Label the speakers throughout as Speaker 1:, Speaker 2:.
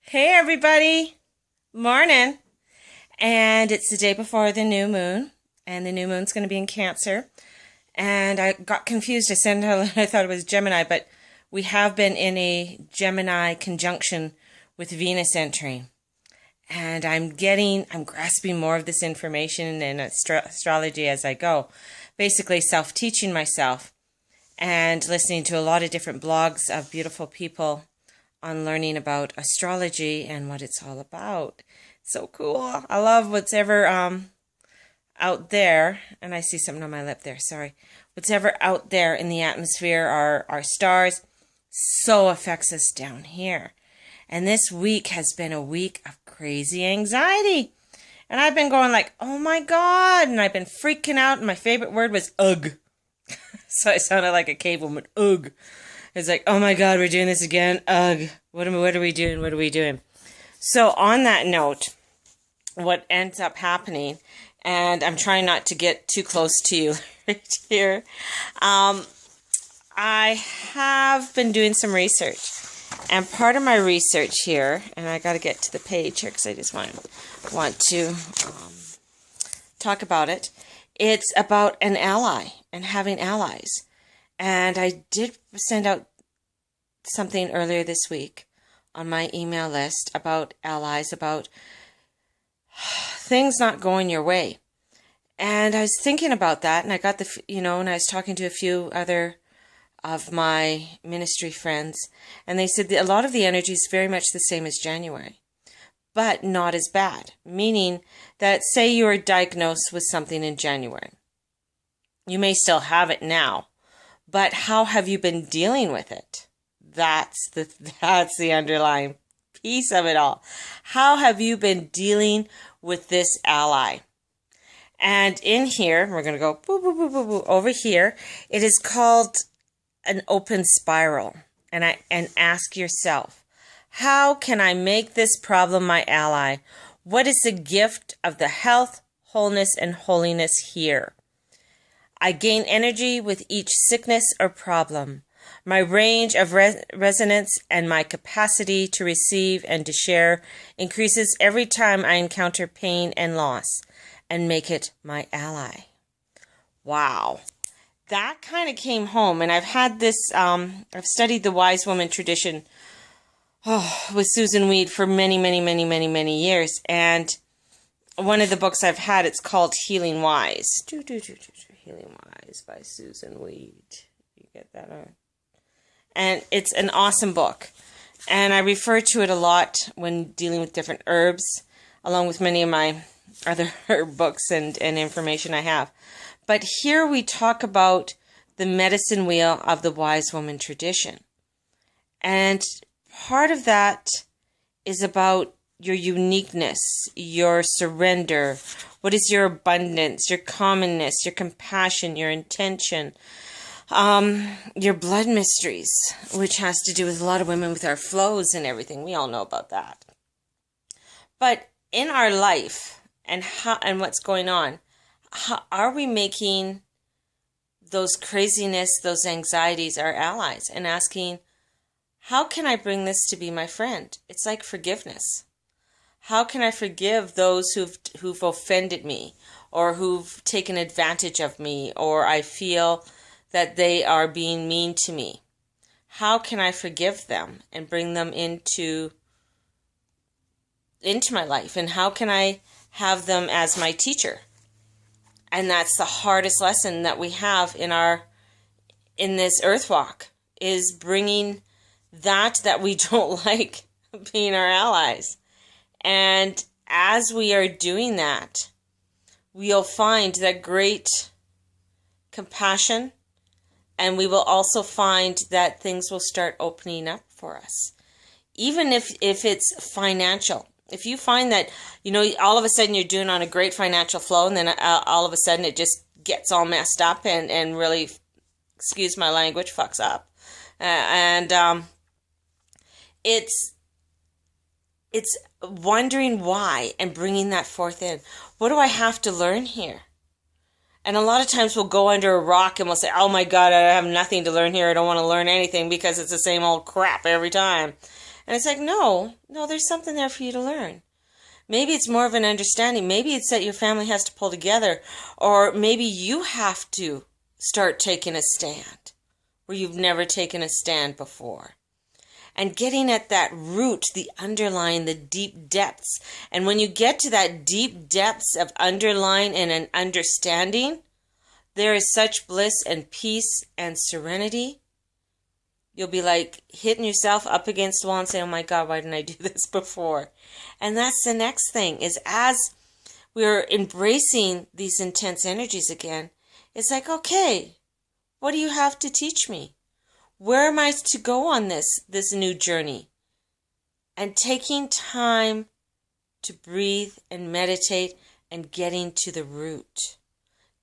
Speaker 1: Hey everybody, morning. And it's the day before the new moon, and the new moon's going to be in Cancer. And I got confused. I thought it was Gemini, but we have been in a Gemini conjunction with Venus entering. And I'm grasping more of this information in astrology as I go. Basically self-teaching myself and listening to a lot of different blogs of beautiful people on learning about astrology and what it's all about. So cool. I love what's ever out there. And I see something on my lip there, sorry. What's ever out there in the atmosphere, our stars, so affects us down here. And this week has been a week of crazy anxiety. And I've been going like, oh my God. And I've been freaking out. And my favorite word was ugh. So I sounded like a cave woman. Ugh. It's like, oh my God, we're doing this again. Ugh. What are we doing? What are we doing? So on that note, what ends up happening, and I'm trying not to get too close to you right here. I have been doing some research. And part of my research here, and I got to get to the page here because I just want to talk about it. It's about an ally and having allies. And I did send out something earlier this week on my email list about allies, about things not going your way. And I was thinking about that, and I got and I was talking to a few other of my ministry friends, and they said that a lot of the energy is very much the same as January, but not as bad. Meaning that, say you are diagnosed with something in January. You may still have it now, but how have you been dealing with it? That's the underlying piece of it all. How have you been dealing with this ally? And in here, we're going to go boo, boo, boo, boo, boo, over here. It is called an open spiral. And ask yourself, how can I make this problem my ally? What is the gift of the health, wholeness, and holiness here? I gain energy with each sickness or problem. My range of resonance and my capacity to receive and to share increases every time I encounter pain and loss and make it my ally. Wow. That kind of came home. And I've had this, I've studied the wise woman tradition with Susan Weed for many, many, many, many, many years. And one of the books I've had, it's called Healing Wise. Healing Wise by Susan Weed. You get that on? And it's an awesome book. And I refer to it a lot when dealing with different herbs, along with many of my other herb books and information I have. But here we talk about the medicine wheel of the wise woman tradition. And part of that is about your uniqueness, your surrender. What is your abundance, your commonness, your compassion, your intention, your blood mysteries, which has to do with a lot of women with our flows and everything. We all know about that. But in our life and what's going on, how are we making those craziness, those anxieties our allies, and asking, how can I bring this to be my friend? It's like forgiveness. How can I forgive those who've offended me, or who've taken advantage of me, or I feel that they are being mean to me? How can I forgive them and bring them into my life? And how can I have them as my teacher? And that's the hardest lesson that we have in this earth walk, is bringing that we don't like being our allies. And as we are doing that, we'll find that great compassion, and we will also find that things will start opening up for us. Even if it's financial. If you find that, all of a sudden you're doing on a great financial flow, and then all of a sudden it just gets all messed up and really, excuse my language, fucks up. It's wondering why and bringing that forth in. What do I have to learn here? And a lot of times we'll go under a rock and we'll say, oh my God, I have nothing to learn here. I don't want to learn anything because it's the same old crap every time. And it's like, no, there's something there for you to learn. Maybe it's more of an understanding. Maybe it's that your family has to pull together, or maybe you have to start taking a stand where you've never taken a stand before. And getting at that root, the underlying, the deep depths. And when you get to that deep depths of underlying and an understanding, there is such bliss and peace and serenity. You'll be like hitting yourself up against the wall and saying, oh my God, why didn't I do this before? And that's the next thing, is as we're embracing these intense energies again, it's like, okay, what do you have to teach me? Where am I to go on this new journey? And taking time to breathe and meditate and getting to the root,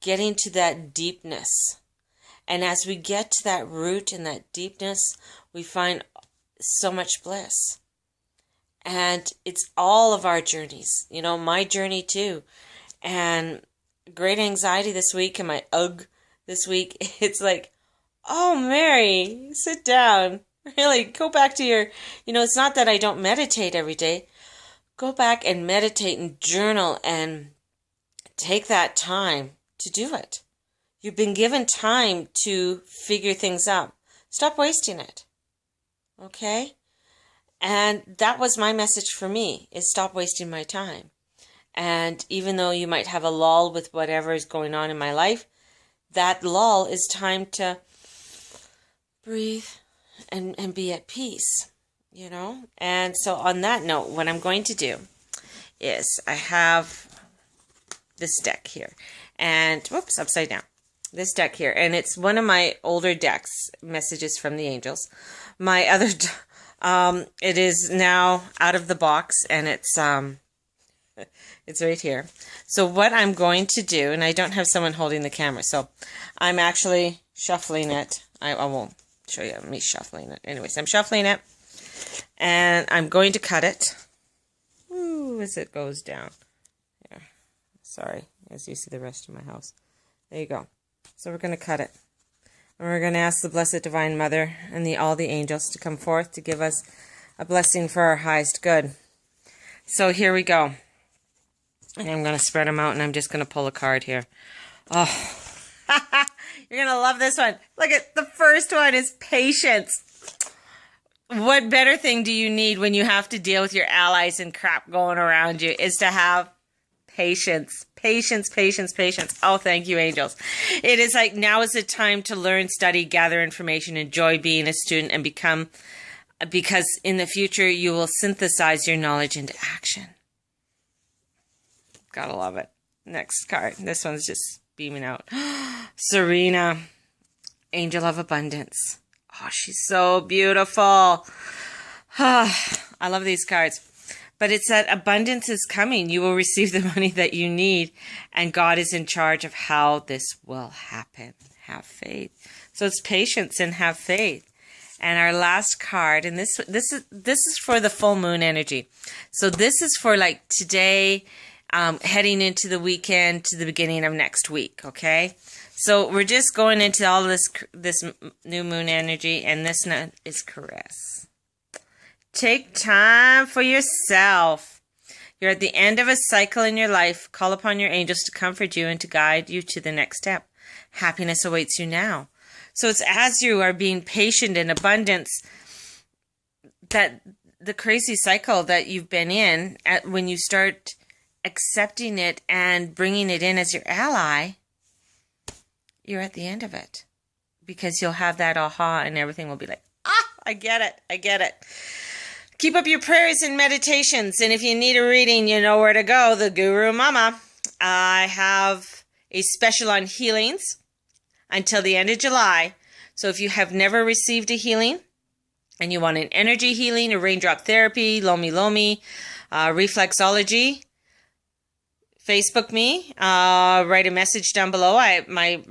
Speaker 1: getting to that deepness. And as we get to that root and that deepness, we find so much bliss. And it's all of our journeys, my journey too. And great anxiety this week and my this week, it's like, oh, Mary, sit down. Really, go back to your, it's not that I don't meditate every day. Go back and meditate and journal and take that time to do it. You've been given time to figure things out. Stop wasting it. Okay? And that was my message for me, is stop wasting my time. And even though you might have a lull with whatever is going on in my life, that lull is time to breathe and be at peace, And so on that note, what I'm going to do is I have this deck here. And, whoops, upside down. This deck here. And it's one of my older decks, Messages from the Angels. My other, it is now out of the box, and it's right here. So what I'm going to do, and I don't have someone holding the camera, so I'm actually shuffling it. I won't show you me shuffling it. Anyways, I'm shuffling it, and I'm going to cut it. Ooh, as it goes down. Yeah. Sorry, as you see the rest of my house. There you go. So we're going to cut it. And we're going to ask the Blessed Divine Mother and all the angels to come forth to give us a blessing for our highest good. So here we go. And I'm going to spread them out, and I'm just going to pull a card here. Oh, you're going to love this one. Look at the first one is patience. What better thing do you need when you have to deal with your allies and crap going around you is to have patience. Patience, patience, patience. Oh, thank you, angels. It is like now is the time to learn, study, gather information, enjoy being a student, and because in the future you will synthesize your knowledge into action. Gotta love it. Next card. This one's just beaming out. Serena, Angel of Abundance. Oh, she's so beautiful. I love these cards. But it's that abundance is coming. You will receive the money that you need, and God is in charge of how this will happen. Have faith. So it's patience and have faith. And our last card, and this is for the full moon energy. So this is for like today, heading into the weekend to the beginning of next week. Okay. So we're just going into all this new moon energy, and this is caress. Take time for yourself. You're at the end of a cycle in your life. Call upon your angels to comfort you and to guide you to the next step. Happiness awaits you now. So it's as you are being patient in abundance, that the crazy cycle that you've been in, when you start accepting it and bringing it in as your ally, you're at the end of it. Because you'll have that aha, and everything will be like, I get it. I get it. Keep up your prayers and meditations. And if you need a reading, you know where to go. The Guru Mama. I have a special on healings until the end of July. So if you have never received a healing and you want an energy healing, a raindrop therapy, Lomi, reflexology, Facebook me, write a message down below. My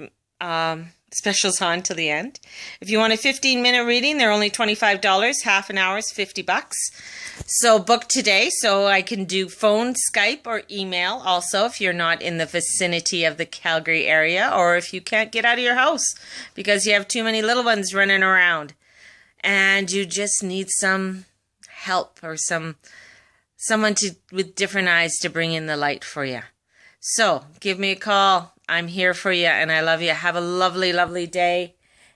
Speaker 1: specials on till the end. If you want a 15-minute reading, they're only $25. Half an hour is $50. So book today so I can do phone, Skype, or email also if you're not in the vicinity of the Calgary area, or if you can't get out of your house because you have too many little ones running around and you just need some help or someone with different eyes to bring in the light for you. So give me a call. I'm here for you, and I love you. Have a lovely, lovely day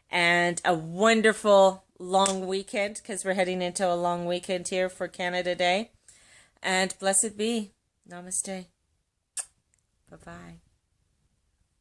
Speaker 1: and a wonderful long weekend, because we're heading into a long weekend here for Canada Day. And blessed be. Namaste. Bye-bye.